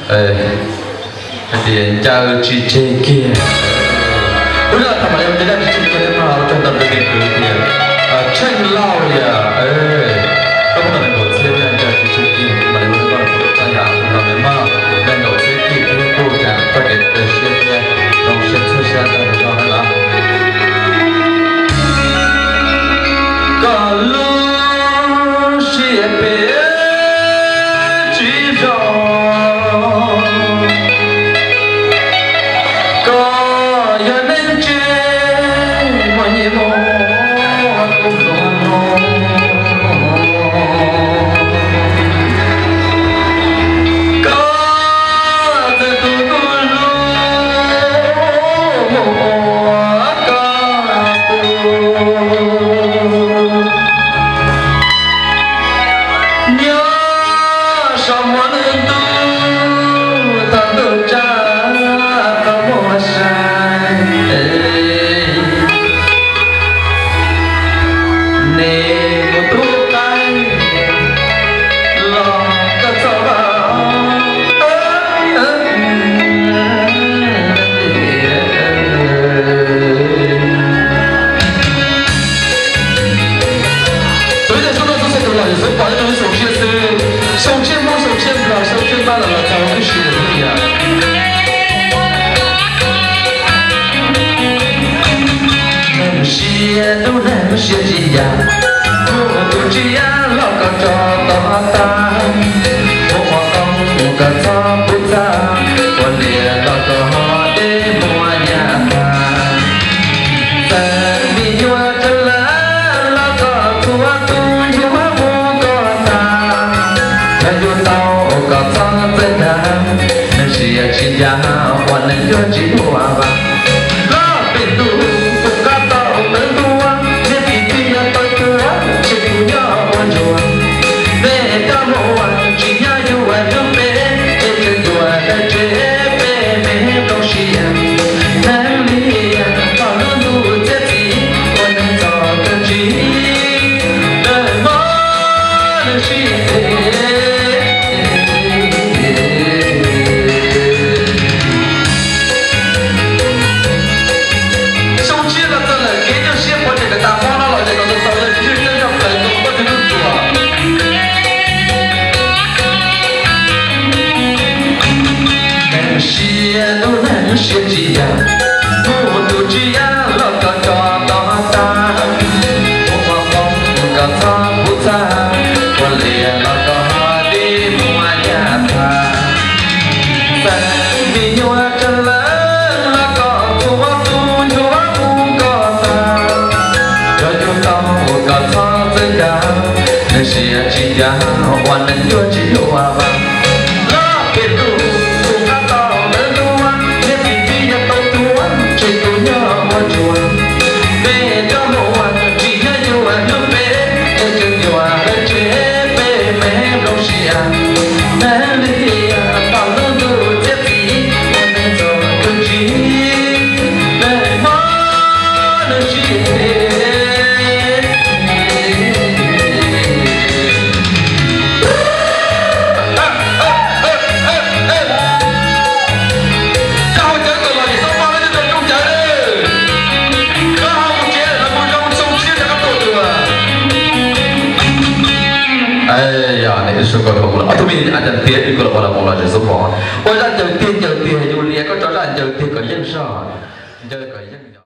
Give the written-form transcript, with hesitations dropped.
thì chào chị chế kia bây giờ thằng em đến đây chị có thể vào trong tầm điện tử kia tranh lao ya các bạn này có thể nhận ra chị chế kia mà nếu các bạn có thể làm là mấy mà đang có chế kia thì cô chẳng có thể để chế kia trong sẽ xuất hiện ở trong đó là cả lúc sẽ biết chỉ rõ sẽ gì ya, tôi chỉ lo cả cho tao ta, một hoa công cả cho bút ra, còn liền lo cho họ để mua nhà ta. Tại vì nhua chân lá lo cả thua tôi nhua mua có ta, tại nhua tao cả cho tên ta, nên sẽ chỉ ya hoàn nên nhua chỉ hoa vàng, lo bên tu cũng cả tao bên tu. sẽ gì ya, tôi chỉ lo cả cho tao ta, một hoa phong cả cho bút ra, còn liền lo cho họ đi mua nhà ta. Tại vì nhua chân lớn là có thua tu nhua cũng có ta, cho chúng tao cả cho tới cả, nên sẽ chỉ ya hoàn nên nhua chỉ hoa vàng. Sự còn không là tôi mình anh chẳng tiền đi còn là một là sự bỏ. Ôi anh chẳng tiền nhiều tiền, dù liệt có cho ra anh chẳng tiền có dân sao, chơi có dân.